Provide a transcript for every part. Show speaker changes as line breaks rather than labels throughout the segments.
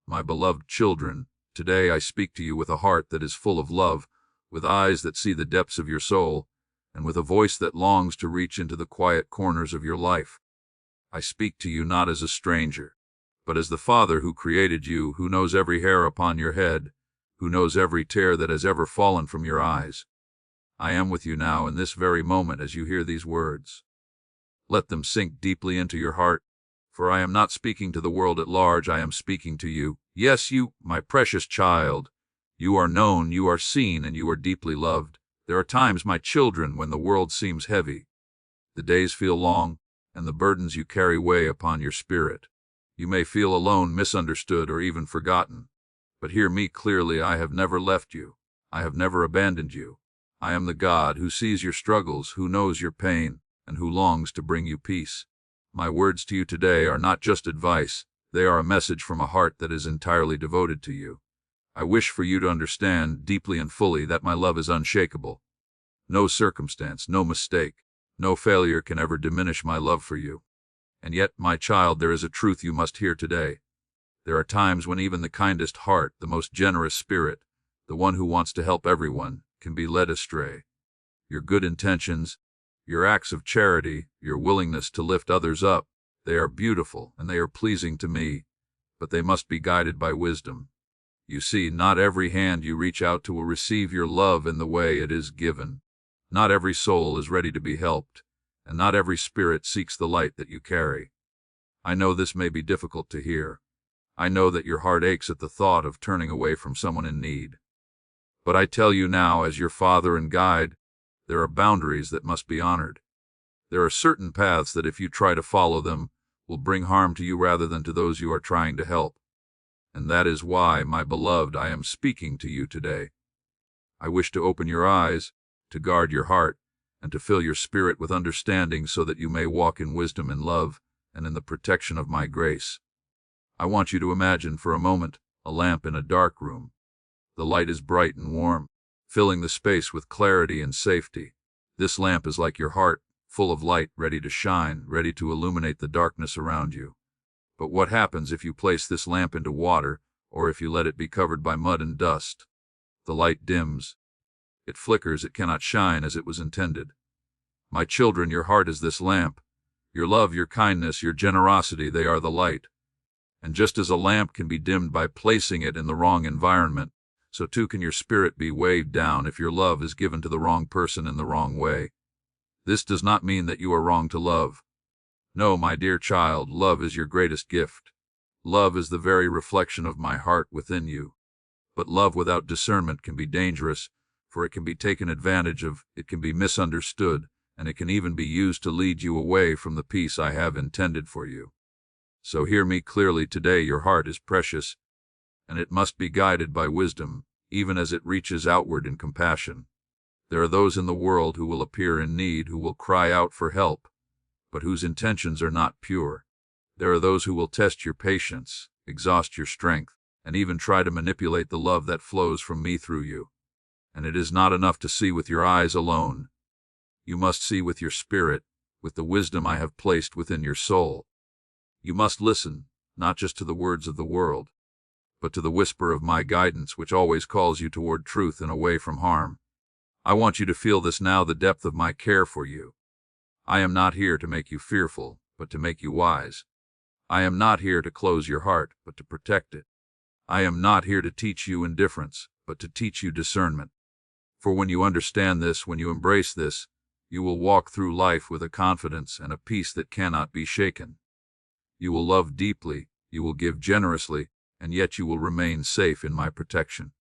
My beloved children, today I speak to you with a heart that is full of love, with eyes that see the depths of your soul, and with a voice that longs to reach into the quiet corners of your life. I speak to you not as a stranger, but as the Father who created you, who knows every hair upon your head, who knows every tear that has ever fallen from your eyes. I am with you now in this very moment as you hear these words. Let them sink deeply into your heart, for I am not speaking to the world at large, I am speaking to you. Yes, you, my precious child. You are known, you are seen, and you are deeply loved. There are times, my children, when the world seems heavy. The days feel long, and the burdens you carry weigh upon your spirit. You may feel alone, misunderstood, or even forgotten. But hear me clearly, I have never left you. I have never abandoned you. I am the God who sees your struggles, who knows your pain, and who longs to bring you peace. My words to you today are not just advice, they are a message from a heart that is entirely devoted to you. I wish for you to understand deeply and fully that my love is unshakable. No circumstance, no mistake, no failure can ever diminish my love for you. And yet, my child, there is a truth you must hear today. There are times when even the kindest heart, the most generous spirit, the one who wants to help everyone, can be led astray. Your good intentions, your acts of charity, your willingness to lift others up, they are beautiful and they are pleasing to me, but they must be guided by wisdom. You see, not every hand you reach out to will receive your love in the way it is given. Not every soul is ready to be helped, and not every spirit seeks the light that you carry. I know this may be difficult to hear. I know that your heart aches at the thought of turning away from someone in need. But I tell you now, as your father and guide, there are boundaries that must be honored. There are certain paths that if you try to follow them, will bring harm to you rather than to those you are trying to help. And that is why, my beloved, I am speaking to you today. I wish to open your eyes, to guard your heart, and to fill your spirit with understanding so that you may walk in wisdom and love, and in the protection of my grace. I want you to imagine for a moment a lamp in a dark room. The light is bright and warm, filling the space with clarity and safety. This lamp is like your heart, full of light, ready to shine, ready to illuminate the darkness around you. But what happens if you place this lamp into water, or if you let it be covered by mud and dust? The light dims. It flickers, it cannot shine as it was intended. My children, your heart is this lamp. Your love, your kindness, your generosity, they are the light. And just as a lamp can be dimmed by placing it in the wrong environment, so too can your spirit be weighed down if your love is given to the wrong person in the wrong way. This does not mean that you are wrong to love. No, my dear child, love is your greatest gift. Love is the very reflection of my heart within you. But love without discernment can be dangerous, for it can be taken advantage of, it can be misunderstood, and it can even be used to lead you away from the peace I have intended for you. So hear me clearly today, your heart is precious, and it must be guided by wisdom, even as it reaches outward in compassion. There are those in the world who will appear in need, who will cry out for help, but whose intentions are not pure. There are those who will test your patience, exhaust your strength, and even try to manipulate the love that flows from me through you. And it is not enough to see with your eyes alone. You must see with your spirit, with the wisdom I have placed within your soul. You must listen, not just to the words of the world, but to the whisper of my guidance, which always calls you toward truth and away from harm. I want you to feel this now, the depth of my care for you. I am not here to make you fearful, but to make you wise. I am not here to close your heart, but to protect it. I am not here to teach you indifference, but to teach you discernment. For when you understand this, when you embrace this, you will walk through life with a confidence and a peace that cannot be shaken. You will love deeply, you will give generously, and yet you will remain safe in my protection.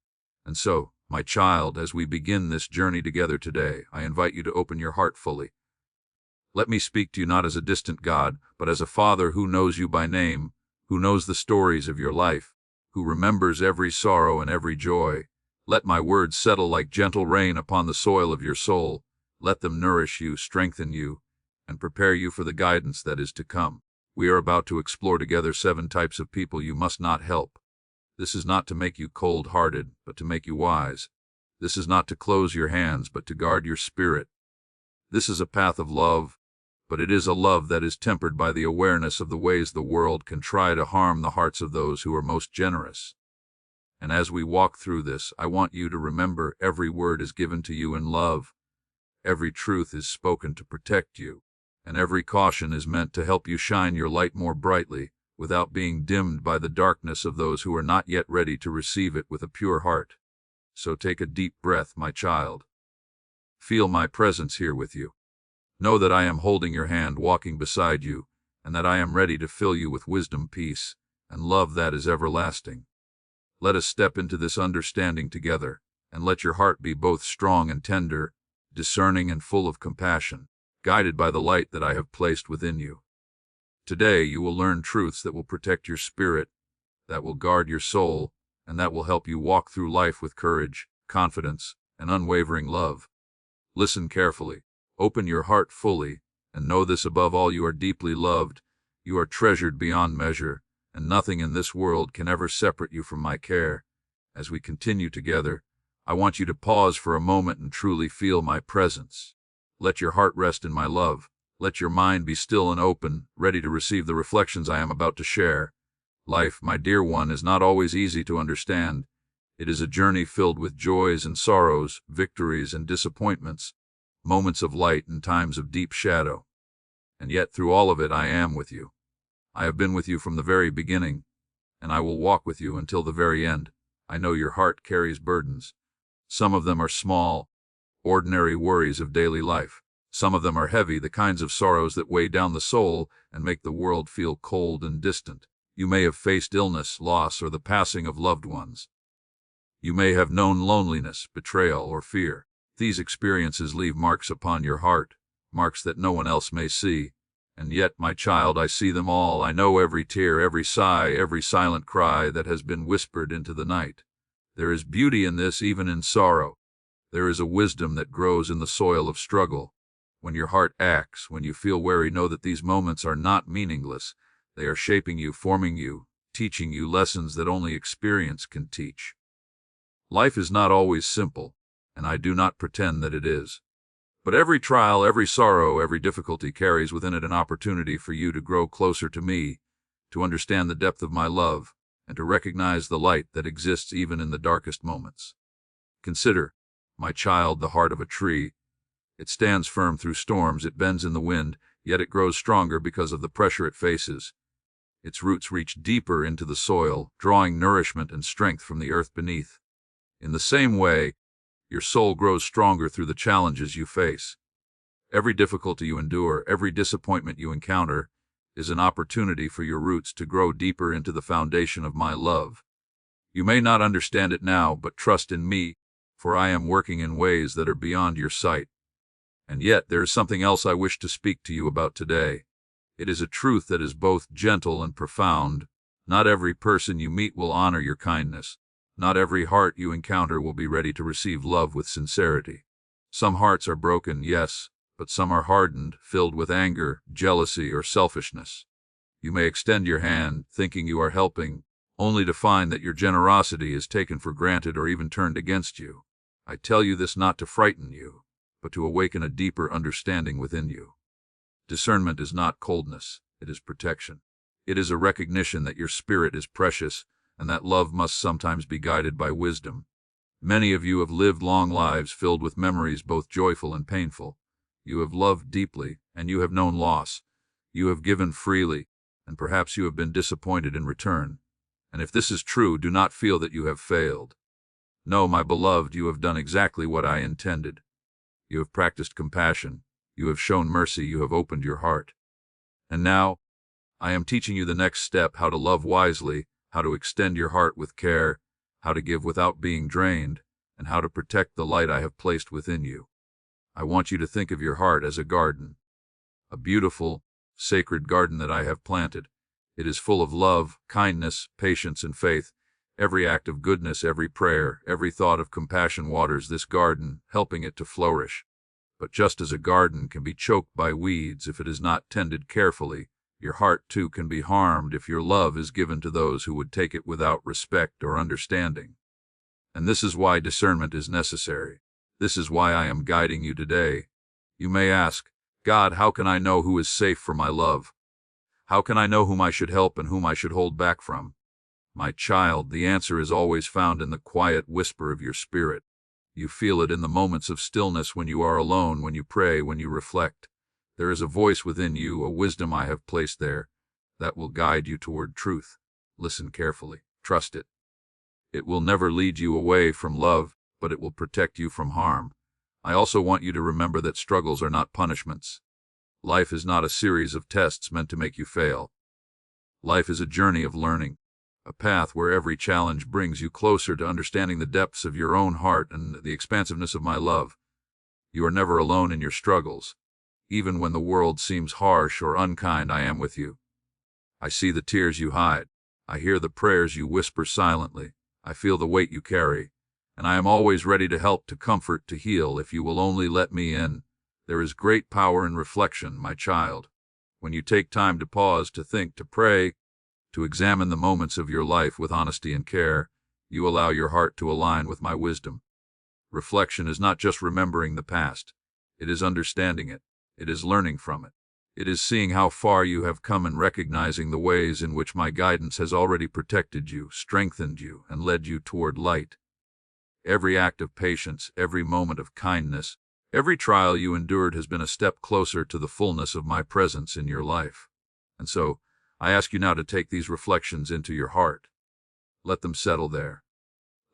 And so, my child, as we begin this journey together today, I invite you to open your heart fully. Let me speak to you not as a distant God, but as a Father who knows you by name, who knows the stories of your life, who remembers every sorrow and every joy. Let my words settle like gentle rain upon the soil of your soul. Let them nourish you, strengthen you, and prepare you for the guidance that is to come. We are about to explore together 7 types of people you must not help. This is not to make you cold-hearted, but to make you wise. This is not to close your hands, but to guard your spirit. This is a path of love, but it is a love that is tempered by the awareness of the ways the world can try to harm the hearts of those who are most generous. And as we walk through this, I want you to remember every word is given to you in love, every truth is spoken to protect you, and every caution is meant to help you shine your light more brightly, without being dimmed by the darkness of those who are not yet ready to receive it with a pure heart. So take a deep breath, my child. Feel my presence here with you. Know that I am holding your hand, walking beside you, and that I am ready to fill you with wisdom, peace, and love that is everlasting. Let us step into this understanding together, and let your heart be both strong and tender, discerning and full of compassion, guided by the light that I have placed within you. Today you will learn truths that will protect your spirit, that will guard your soul, and that will help you walk through life with courage, confidence, and unwavering love. Listen carefully, open your heart fully, and know this above all: you are deeply loved, you are treasured beyond measure, and nothing in this world can ever separate you from my care. As we continue together, I want you to pause for a moment and truly feel my presence. Let your heart rest in my love. Let your mind be still and open, ready to receive the reflections I am about to share. Life, my dear one, is not always easy to understand. It is a journey filled with joys and sorrows, victories and disappointments, moments of light and times of deep shadow. And yet through all of it I am with you. I have been with you from the very beginning, and I will walk with you until the very end. I know your heart carries burdens. Some of them are small, ordinary worries of daily life. Some of them are heavy, the kinds of sorrows that weigh down the soul and make the world feel cold and distant. You may have faced illness, loss, or the passing of loved ones. You may have known loneliness, betrayal, or fear. These experiences leave marks upon your heart, marks that no one else may see. And yet, my child, I see them all. I know every tear, every sigh, every silent cry that has been whispered into the night. There is beauty in this, even in sorrow. There is a wisdom that grows in the soil of struggle. When your heart aches, when you feel weary, know that these moments are not meaningless. They are shaping you, forming you, teaching you lessons that only experience can teach. Life is not always simple, and I do not pretend that it is. But every trial, every sorrow, every difficulty carries within it an opportunity for you to grow closer to me, to understand the depth of my love, and to recognize the light that exists even in the darkest moments. Consider, my child, the heart of a tree. It stands firm through storms, it bends in the wind, yet it grows stronger because of the pressure it faces. Its roots reach deeper into the soil, drawing nourishment and strength from the earth beneath. In the same way, your soul grows stronger through the challenges you face. Every difficulty you endure, every disappointment you encounter, is an opportunity for your roots to grow deeper into the foundation of my love. You may not understand it now, but trust in me, for I am working in ways that are beyond your sight. And yet there is something else I wish to speak to you about today. It is a truth that is both gentle and profound. Not every person you meet will honor your kindness. Not every heart you encounter will be ready to receive love with sincerity. Some hearts are broken, yes, but some are hardened, filled with anger, jealousy, or selfishness. You may extend your hand, thinking you are helping, only to find that your generosity is taken for granted or even turned against you. I tell you this not to frighten you, but to awaken a deeper understanding within you. Discernment is not coldness, it is protection. It is a recognition that your spirit is precious, and that love must sometimes be guided by wisdom. Many of you have lived long lives filled with memories both joyful and painful. You have loved deeply, and you have known loss. You have given freely, and perhaps you have been disappointed in return. And if this is true, do not feel that you have failed. No, my beloved, you have done exactly what I intended. You have practiced compassion. You have shown mercy. You have opened your heart. And now, I am teaching you the next step: how to love wisely, how to extend your heart with care, how to give without being drained, and how to protect the light I have placed within you. I want you to think of your heart as a garden, a beautiful, sacred garden that I have planted. It is full of love, kindness, patience, and faith. Every act of goodness, every prayer, every thought of compassion waters this garden, helping it to flourish. But just as a garden can be choked by weeds if it is not tended carefully, your heart too can be harmed if your love is given to those who would take it without respect or understanding. And this is why discernment is necessary. This is why I am guiding you today. You may ask, God, how can I know who is safe for my love? How can I know whom I should help and whom I should hold back from? My child, the answer is always found in the quiet whisper of your spirit. You feel it in the moments of stillness when you are alone, when you pray, when you reflect. There is a voice within you, a wisdom I have placed there, that will guide you toward truth. Listen carefully. Trust it. It will never lead you away from love, but it will protect you from harm. I also want you to remember that struggles are not punishments. Life is not a series of tests meant to make you fail. Life is a journey of learning, a path where every challenge brings you closer to understanding the depths of your own heart and the expansiveness of my love. You are never alone in your struggles. Even when the world seems harsh or unkind, I am with you. I see the tears you hide. I hear the prayers you whisper silently. I feel the weight you carry, and I am always ready to help, to comfort, to heal, if you will only let me in. There is great power in reflection, my child. When you take time to pause, to think, to pray, to examine the moments of your life with honesty and care, you allow your heart to align with my wisdom. Reflection is not just remembering the past. It is understanding it. It is learning from it. It is seeing how far you have come and recognizing the ways in which my guidance has already protected you, strengthened you, and led you toward light. Every act of patience, every moment of kindness, every trial you endured has been a step closer to the fullness of my presence in your life. And so, I ask you now to take these reflections into your heart. Let them settle there.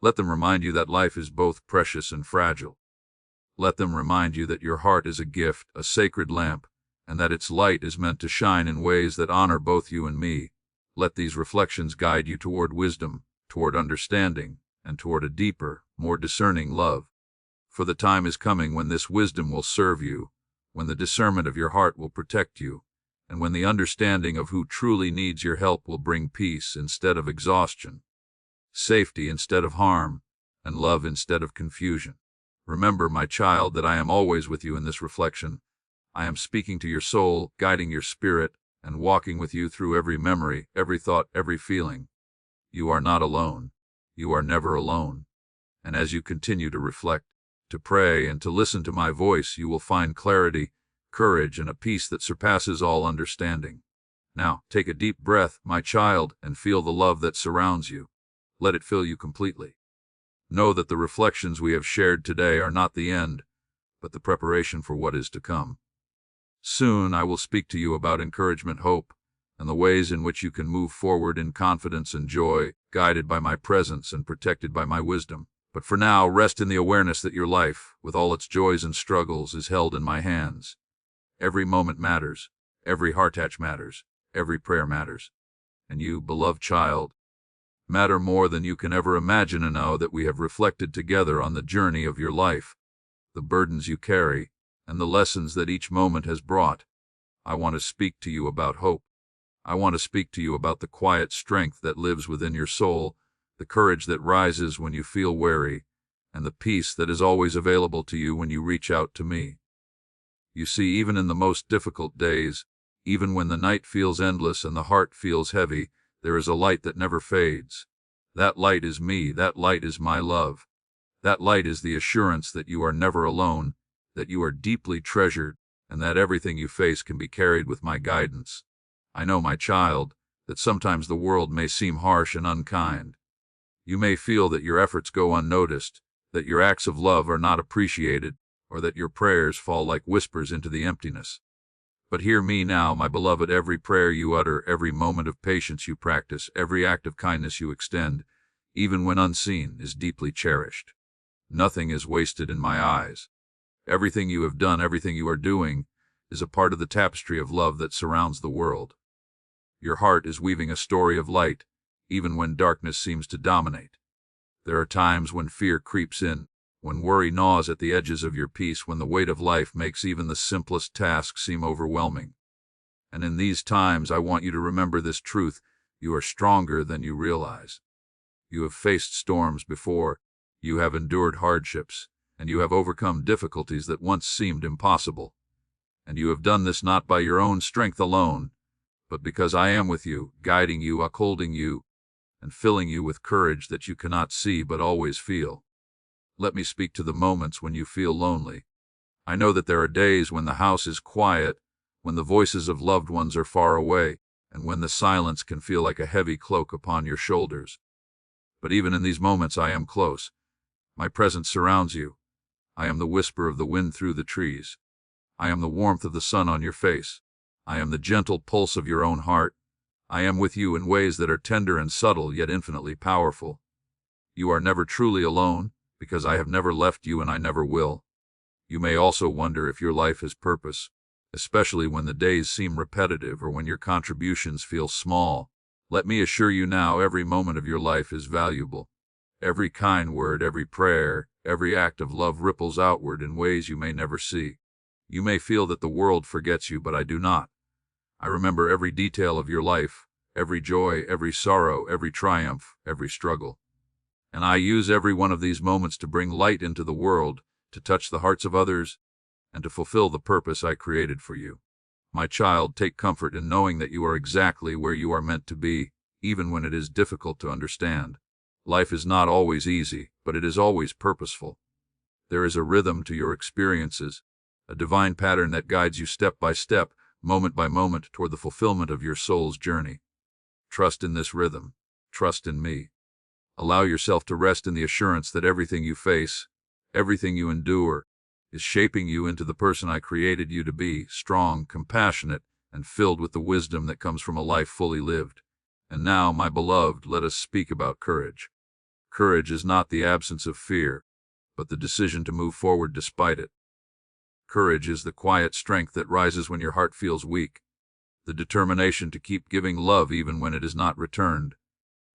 Let them remind you that life is both precious and fragile. Let them remind you that your heart is a gift, a sacred lamp, and that its light is meant to shine in ways that honor both you and me. Let these reflections guide you toward wisdom, toward understanding, and toward a deeper, more discerning love. For the time is coming when this wisdom will serve you, when the discernment of your heart will protect you, and when the understanding of who truly needs your help will bring peace instead of exhaustion, safety instead of harm, and love instead of confusion. Remember, my child, that I am always with you in this reflection. I am speaking to your soul, guiding your spirit, and walking with you through every memory, every thought, every feeling. You are not alone. You are never alone. And as you continue to reflect, to pray, and to listen to my voice, you will find clarity, courage, and a peace that surpasses all understanding. Now, take a deep breath, my child, and feel the love that surrounds you. Let it fill you completely. Know that the reflections we have shared today are not the end, but the preparation for what is to come. Soon I will speak to you about encouragement, hope, and the ways in which you can move forward in confidence and joy, guided by my presence and protected by my wisdom. But for now, rest in the awareness that your life, with all its joys and struggles, is held in my hands. Every moment matters. Every heart touch matters. Every prayer matters. And you, beloved child, matter more than you can ever imagine. And know that we have reflected together on the journey of your life, the burdens you carry, and the lessons that each moment has brought. I want to speak to you about hope. I want to speak to you about the quiet strength that lives within your soul, the courage that rises when you feel weary, and the peace that is always available to you when you reach out to me. You see, even in the most difficult days, even when the night feels endless and the heart feels heavy, there is a light that never fades. That light is me. That light is my love. That light is the assurance that you are never alone, that you are deeply treasured, and that everything you face can be carried with my guidance. I know, my child, that sometimes the world may seem harsh and unkind. You may feel that your efforts go unnoticed, that your acts of love are not appreciated, or that your prayers fall like whispers into the emptiness. But hear me now, my beloved. Every prayer you utter, every moment of patience you practice, every act of kindness you extend, even when unseen, is deeply cherished. Nothing is wasted in my eyes. Everything you have done, everything you are doing, is a part of the tapestry of love that surrounds the world. Your heart is weaving a story of light, even when darkness seems to dominate. There are times when fear creeps in, when worry gnaws at the edges of your peace, when the weight of life makes even the simplest tasks seem overwhelming. And in these times, I want you to remember this truth: you are stronger than you realize. You have faced storms before, you have endured hardships, and you have overcome difficulties that once seemed impossible. And you have done this not by your own strength alone, but because I am with you, guiding you, upholding you, and filling you with courage that you cannot see but always feel. Let me speak to the moments when you feel lonely. I know that there are days when the house is quiet, when the voices of loved ones are far away, and when the silence can feel like a heavy cloak upon your shoulders. But even in these moments I am close. My presence surrounds you. I am the whisper of the wind through the trees. I am the warmth of the sun on your face. I am the gentle pulse of your own heart. I am with you in ways that are tender and subtle, yet infinitely powerful. You are never truly alone, because I have never left you and I never will. You may also wonder if your life has purpose, especially when the days seem repetitive or when your contributions feel small. Let me assure you now, every moment of your life is valuable. Every kind word, every prayer, every act of love ripples outward in ways you may never see. You may feel that the world forgets you, but I do not. I remember every detail of your life, every joy, every sorrow, every triumph, every struggle. And I use every one of these moments to bring light into the world, to touch the hearts of others, and to fulfill the purpose I created for you. My child, take comfort in knowing that you are exactly where you are meant to be, even when it is difficult to understand. Life is not always easy, but it is always purposeful. There is a rhythm to your experiences, a divine pattern that guides you step by step, moment by moment, toward the fulfillment of your soul's journey. Trust in this rhythm. Trust in me. Allow yourself to rest in the assurance that everything you face, everything you endure, is shaping you into the person I created you to be, strong, compassionate, and filled with the wisdom that comes from a life fully lived. And now, my beloved, let us speak about courage. Courage is not the absence of fear, but the decision to move forward despite it. Courage is the quiet strength that rises when your heart feels weak, the determination to keep giving love even when it is not returned,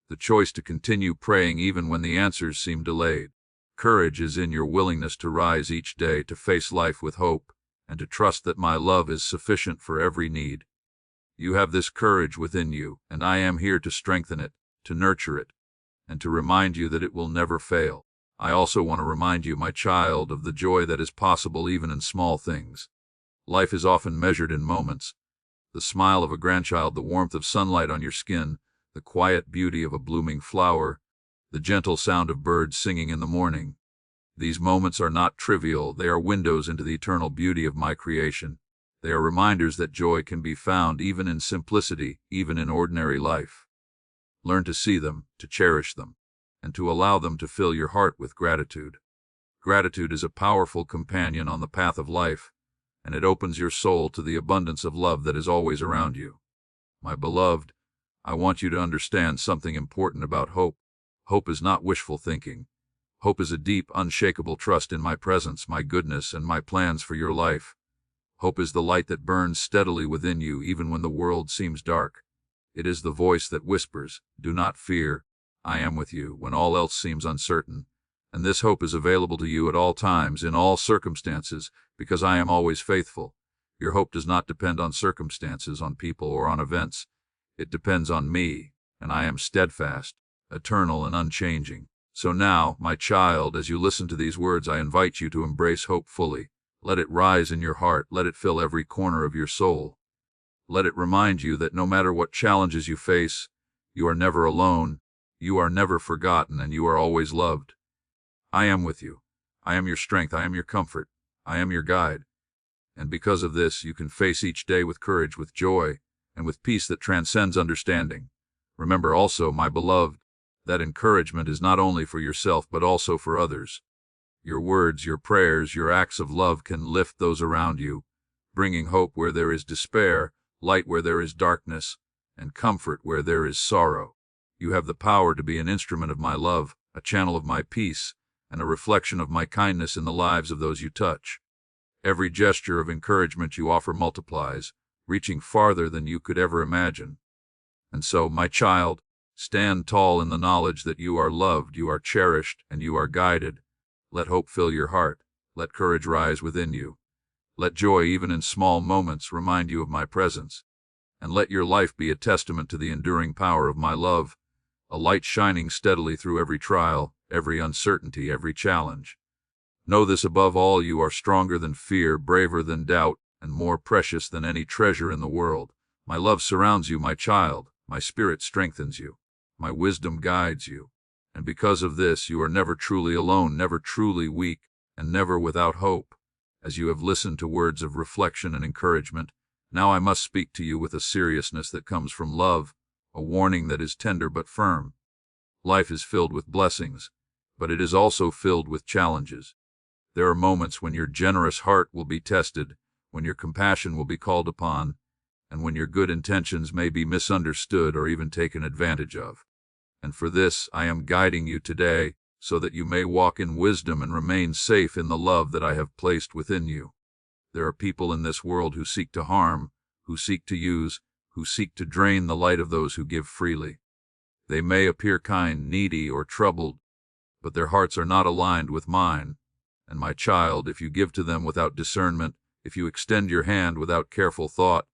the choice to continue praying even when the answers seem delayed. Courage is in your willingness to rise each day, to face life with hope, and to trust that my love is sufficient for every need. You have this courage within you, and I am here to strengthen it, to nurture it, and to remind you that it will never fail. I also want to remind you, my child, of the joy that is possible even in small things. Life is often measured in moments. The smile of a grandchild, the warmth of sunlight on your skin, the quiet beauty of a blooming flower, the gentle sound of birds singing in the morning. These moments are not trivial. They are windows into the eternal beauty of my creation. They are reminders that joy can be found even in simplicity, even in ordinary life. Learn to see them, to cherish them, and to allow them to fill your heart with gratitude. Gratitude is a powerful companion on the path of life, and it opens your soul to the abundance of love that is always around you. My beloved, I want you to understand something important about hope. Hope is not wishful thinking. Hope is a deep, unshakable trust in my presence, my goodness, and my plans for your life. Hope is the light that burns steadily within you even when the world seems dark. It is the voice that whispers, "Do not fear, I am with you," when all else seems uncertain. And this hope is available to you at all times, in all circumstances, because I am always faithful. Your hope does not depend on circumstances, on people, or on events. It depends on me, and I am steadfast, eternal, and unchanging. So now, my child, as you listen to these words, I invite you to embrace hope fully. Let it rise in your heart. Let it fill every corner of your soul. Let it remind you that no matter what challenges you face, you are never alone, you are never forgotten, and you are always loved. I am with you. I am your strength. I am your comfort. I am your guide. And because of this, you can face each day with courage, with joy, and with peace that transcends understanding. Remember also, my beloved, that encouragement is not only for yourself but also for others. Your words, your prayers, your acts of love can lift those around you, bringing hope where there is despair, light where there is darkness, and comfort where there is sorrow. You have the power to be an instrument of my love, a channel of my peace, and a reflection of my kindness in the lives of those you touch. Every gesture of encouragement you offer multiplies, reaching farther than you could ever imagine. And so, my child, stand tall in the knowledge that you are loved, you are cherished, and you are guided. Let hope fill your heart. Let courage rise within you. Let joy, even in small moments, remind you of my presence. And let your life be a testament to the enduring power of my love, a light shining steadily through every trial, every uncertainty, every challenge. Know this above all: you are stronger than fear, braver than doubt, and more precious than any treasure in the world. My love surrounds you, my child. My spirit strengthens you. My wisdom guides you. And because of this, you are never truly alone, never truly weak, and never without hope. As you have listened to words of reflection and encouragement, now I must speak to you with a seriousness that comes from love, a warning that is tender but firm. Life is filled with blessings, but it is also filled with challenges. There are moments when your generous heart will be tested, when your compassion will be called upon, and when your good intentions may be misunderstood or even taken advantage of. And for this I am guiding you today, so that you may walk in wisdom and remain safe in the love that I have placed within you. There are people in this world who seek to harm, who seek to use, who seek to drain the light of those who give freely. They may appear kind, needy, or troubled, but their hearts are not aligned with mine. And my child, if you give to them without discernment, if you extend your hand without careful thought,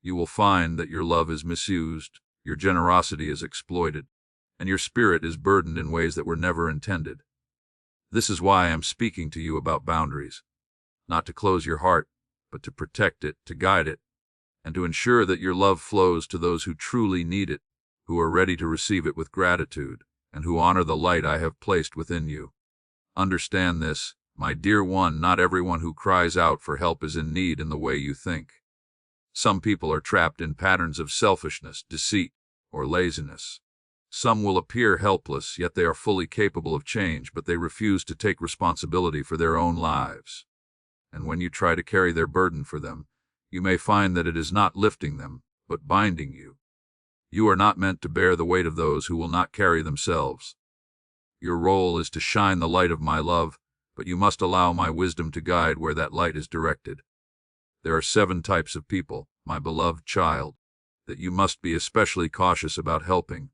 you will find that your love is misused, your generosity is exploited, and your spirit is burdened in ways that were never intended. This is why I am speaking to you about boundaries. Not to close your heart, but to protect it, to guide it, and to ensure that your love flows to those who truly need it, who are ready to receive it with gratitude, and who honor the light I have placed within you. Understand this, my dear one, not everyone who cries out for help is in need in the way you think. Some people are trapped in patterns of selfishness, deceit, or laziness. Some will appear helpless, yet they are fully capable of change, but they refuse to take responsibility for their own lives. And when you try to carry their burden for them, you may find that it is not lifting them, but binding you. You are not meant to bear the weight of those who will not carry themselves. Your role is to shine the light of my love, but you must allow my wisdom to guide where that light is directed. There are 7 types of people, my beloved child, that you must be especially cautious about helping.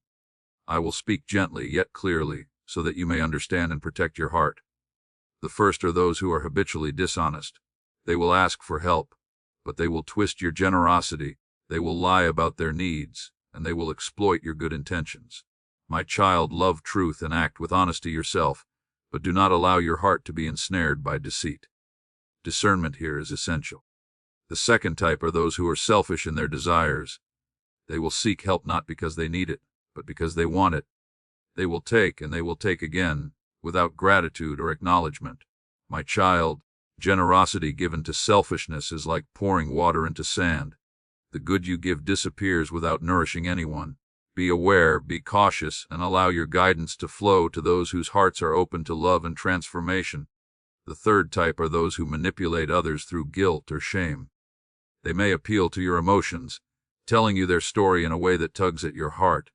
I will speak gently yet clearly, so that you may understand and protect your heart. The first are those who are habitually dishonest. They will ask for help, but they will twist your generosity, they will lie about their needs, and they will exploit your good intentions. My child, love truth and act with honesty yourself, but do not allow your heart to be ensnared by deceit. Discernment here is essential. The second type are those who are selfish in their desires. They will seek help not because they need it, but because they want it. They will take and they will take again, without gratitude or acknowledgement. My child, generosity given to selfishness is like pouring water into sand. The good you give disappears without nourishing anyone. Be aware, be cautious, and allow your guidance to flow to those whose hearts are open to love and transformation. The third type are those who manipulate others through guilt or shame. They may appeal to your emotions, telling you their story in a way that tugs at your heart,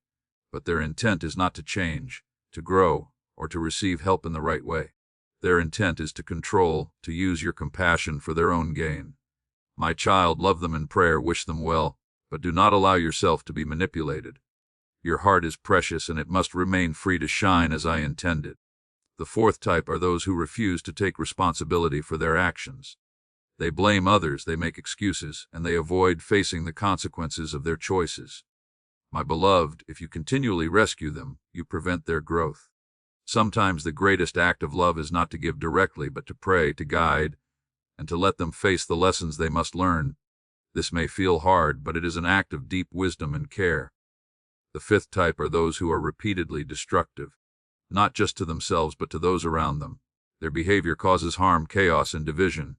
but their intent is not to change, to grow, or to receive help in the right way. Their intent is to control, to use your compassion for their own gain. My child, love them in prayer, wish them well, but do not allow yourself to be manipulated. Your heart is precious and it must remain free to shine as I intended. The fourth type are those who refuse to take responsibility for their actions. They blame others, they make excuses, and they avoid facing the consequences of their choices. My beloved, if you continually rescue them, you prevent their growth. Sometimes the greatest act of love is not to give directly, but to pray, to guide, and to let them face the lessons they must learn. This may feel hard, but it is an act of deep wisdom and care. The fifth type are those who are repeatedly destructive, not just to themselves but to those around them. Their behavior causes harm, chaos, and division.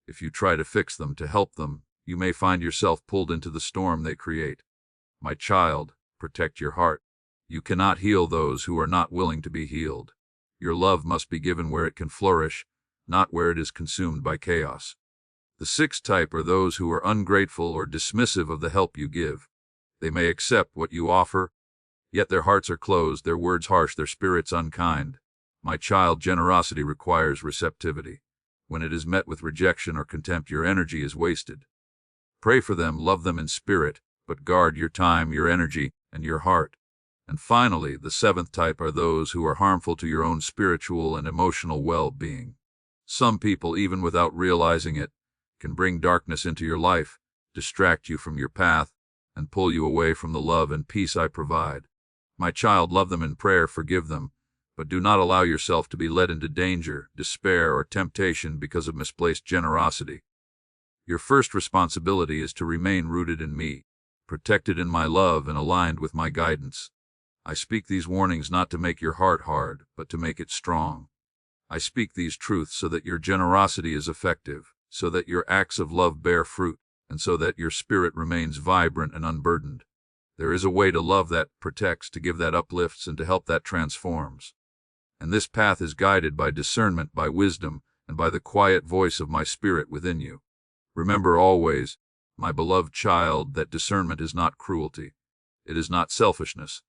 If you try to fix them, to help them, you may find yourself pulled into the storm they create. My child, protect your heart. You cannot heal those who are not willing to be healed. Your love must be given where it can flourish, not where it is consumed by chaos. The sixth type are those who are ungrateful or dismissive of the help you give. They may accept what you offer, yet their hearts are closed, their words harsh, their spirits unkind. My child, generosity requires receptivity. When it is met with rejection or contempt, your energy is wasted. Pray for them, love them in spirit, but guard your time, your energy, and your heart. And finally, the seventh type are those who are harmful to your own spiritual and emotional well-being. Some people, even without realizing it, can bring darkness into your life, distract you from your path, and pull you away from the love and peace I provide. My child, love them in prayer, forgive them, but do not allow yourself to be led into danger, despair, or temptation because of misplaced generosity. Your first responsibility is to remain rooted in me, protected in my love and aligned with my guidance. I speak these warnings not to make your heart hard, but to make it strong. I speak these truths so that your generosity is effective, so that your acts of love bear fruit, and so that your spirit remains vibrant and unburdened. There is a way to love that protects, to give that uplifts, and to help that transforms. And this path is guided by discernment, by wisdom, and by the quiet voice of my spirit within you. Remember always, my beloved child, that discernment is not cruelty. It is not selfishness.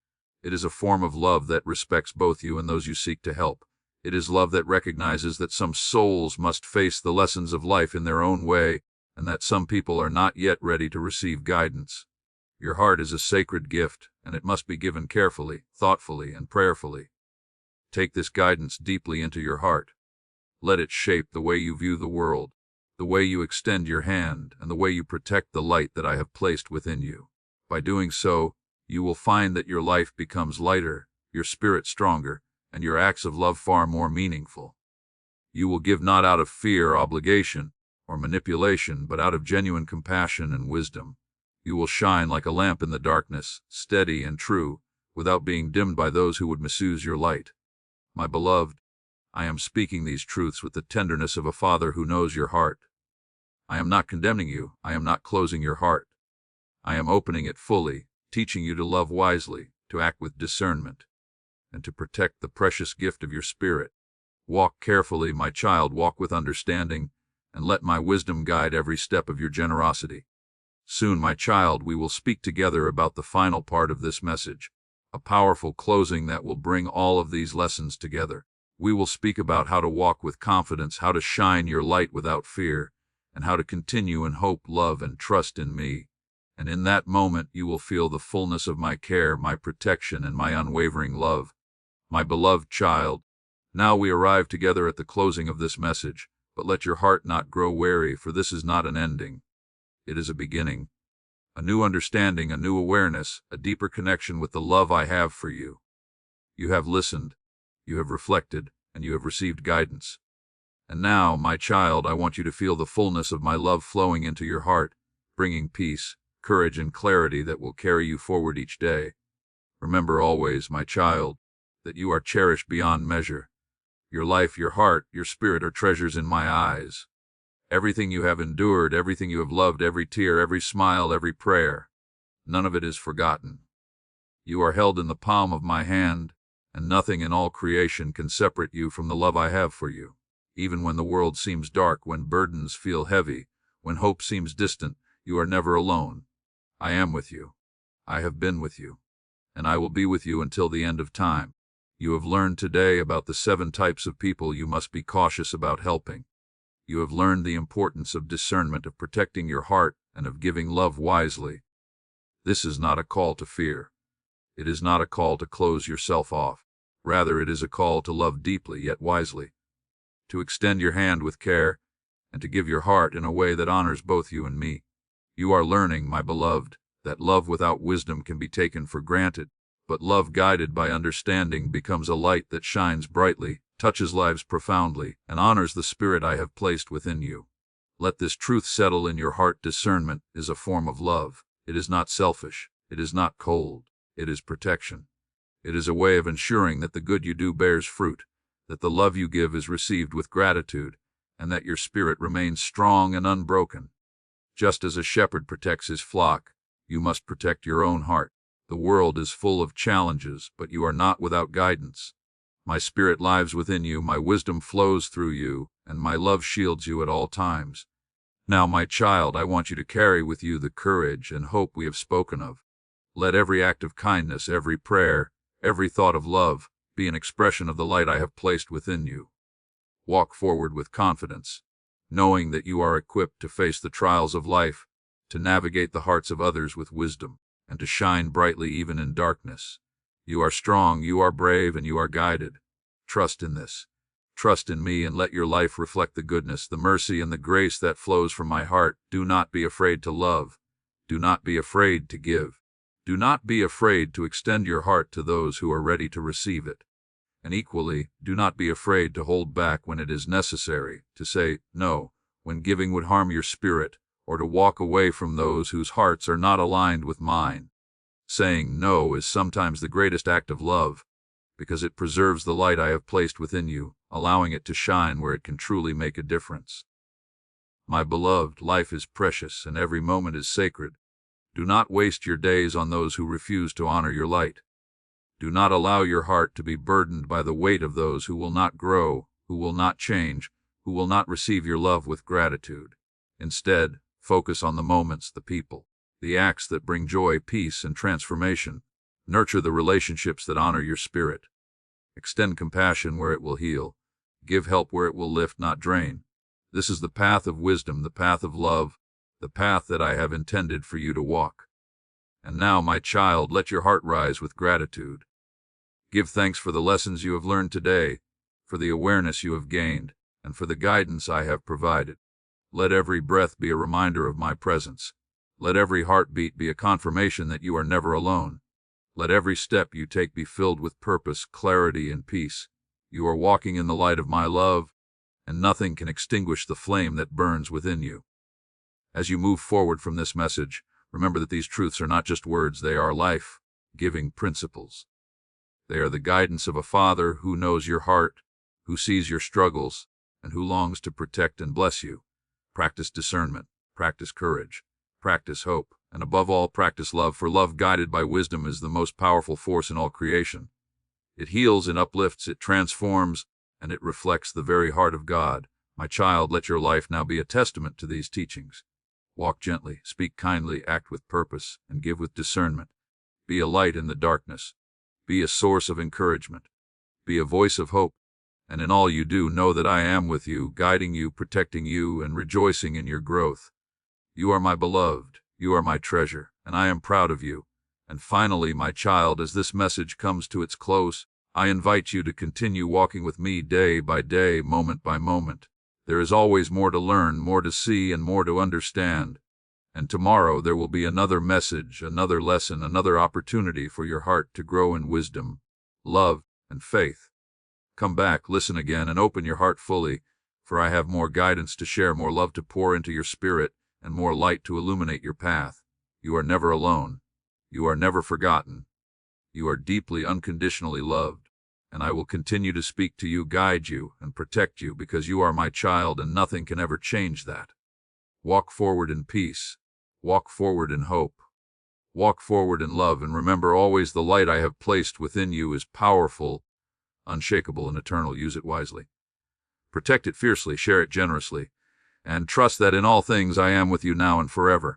It is a form of love that respects both you and those you seek to help. It is love that recognizes that some souls must face the lessons of life in their own way, and that some people are not yet ready to receive guidance. Your heart is a sacred gift, and it must be given carefully, thoughtfully, and prayerfully. Take this guidance deeply into your heart. Let it shape the way you view the world, the way you extend your hand, and the way you protect the light that I have placed within you. By doing so, you will find that your life becomes lighter, your spirit stronger, and your acts of love far more meaningful. You will give not out of fear, obligation, or manipulation, but out of genuine compassion and wisdom. You will shine like a lamp in the darkness, steady and true, without being dimmed by those who would misuse your light. My beloved, I am speaking these truths with the tenderness of a father who knows your heart. I am not condemning you. I am not closing your heart. I am opening it fully, teaching you to love wisely, to act with discernment, and to protect the precious gift of your spirit. Walk carefully, my child, walk with understanding, and let my wisdom guide every step of your generosity. Soon, my child, we will speak together about the final part of this message, a powerful closing that will bring all of these lessons together. We will speak about how to walk with confidence, how to shine your light without fear, and how to continue in hope, love, and trust in me. And in that moment you will feel the fullness of my care, my protection, and my unwavering love. My beloved child, now we arrive together at the closing of this message, but let your heart not grow weary, for this is not an ending. It is a beginning, a new understanding, a new awareness, a deeper connection with the love I have for you. You have listened, you have reflected, and you have received guidance. And now, my child, I want you to feel the fullness of my love flowing into your heart, bringing peace, courage, and clarity that will carry you forward each day. Remember always, my child, that you are cherished beyond measure. Your life, your heart, your spirit are treasures in my eyes. Everything you have endured, everything you have loved, every tear, every smile, every prayer, none of it is forgotten. You are held in the palm of my hand, and nothing in all creation can separate you from the love I have for you. Even when the world seems dark, when burdens feel heavy, when hope seems distant, you are never alone. I am with you. I have been with you. And I will be with you until the end of time. You have learned today about the 7 types of people you must be cautious about helping. You have learned the importance of discernment, of protecting your heart, and of giving love wisely. This is not a call to fear. It is not a call to close yourself off. Rather, it is a call to love deeply yet wisely, to extend your hand with care, and to give your heart in a way that honors both you and me. You are learning, my beloved, that love without wisdom can be taken for granted, but love guided by understanding becomes a light that shines brightly, touches lives profoundly, and honors the spirit I have placed within you. Let this truth settle in your heart. Discernment is a form of love. It is not selfish. It is not cold. It is protection. It is a way of ensuring that the good you do bears fruit, that the love you give is received with gratitude, and that your spirit remains strong and unbroken. Just as a shepherd protects his flock, you must protect your own heart. The world is full of challenges, but you are not without guidance. My spirit lives within you, my wisdom flows through you, and my love shields you at all times. Now, my child, I want you to carry with you the courage and hope we have spoken of. Let every act of kindness, every prayer, every thought of love be an expression of the light I have placed within you. Walk forward with confidence, knowing that you are equipped to face the trials of life, to navigate the hearts of others with wisdom, and to shine brightly even in darkness. You are strong, you are brave, and you are guided. Trust in this. Trust in me, and let your life reflect the goodness, the mercy, and the grace that flows from my heart. Do not be afraid to love. Do not be afraid to give. Do not be afraid to extend your heart to those who are ready to receive it. And equally, do not be afraid to hold back when it is necessary, to say no when giving would harm your spirit, or to walk away from those whose hearts are not aligned with mine. Saying no is sometimes the greatest act of love, because it preserves the light I have placed within you, allowing it to shine where it can truly make a difference. My beloved, life is precious and every moment is sacred. Do not waste your days on those who refuse to honor your light. Do not allow your heart to be burdened by the weight of those who will not grow, who will not change, who will not receive your love with gratitude. Instead, focus on the moments, the people, the acts that bring joy, peace, and transformation. Nurture the relationships that honor your spirit. Extend compassion where it will heal. Give help where it will lift, not drain. This is the path of wisdom, the path of love, the path that I have intended for you to walk. And now, my child, let your heart rise with gratitude. Give thanks for the lessons you have learned today, for the awareness you have gained, and for the guidance I have provided. Let every breath be a reminder of my presence. Let every heartbeat be a confirmation that you are never alone. Let every step you take be filled with purpose, clarity, and peace. You are walking in the light of my love, and nothing can extinguish the flame that burns within you. As you move forward from this message, remember that these truths are not just words, they are life-giving principles. They are the guidance of a Father who knows your heart, who sees your struggles, and who longs to protect and bless you. Practice discernment, practice courage, practice hope, and above all, practice love, for love guided by wisdom is the most powerful force in all creation. It heals and uplifts, it transforms, and it reflects the very heart of God. My child, let your life now be a testament to these teachings. Walk gently, speak kindly, act with purpose, and give with discernment. Be a light in the darkness. Be a source of encouragement. Be a voice of hope. And in all you do, know that I am with you, guiding you, protecting you, and rejoicing in your growth. You are my beloved. You are my treasure, and I am proud of you. And finally, my child, as this message comes to its close, I invite you to continue walking with me day by day, moment by moment. There is always more to learn, more to see, and more to understand. And tomorrow there will be another message, another lesson, another opportunity for your heart to grow in wisdom, love, and faith. Come back, listen again, and open your heart fully, for I have more guidance to share, more love to pour into your spirit, and more light to illuminate your path. You are never alone. You are never forgotten. You are deeply, unconditionally loved. And I will continue to speak to you, guide you, and protect you, because you are my child and nothing can ever change that. Walk forward in peace. Walk forward in hope. Walk forward in love, and remember always the light I have placed within you is powerful, unshakable, and eternal. Use it wisely. Protect it fiercely, share it generously, and trust that in all things I am with you now and forever.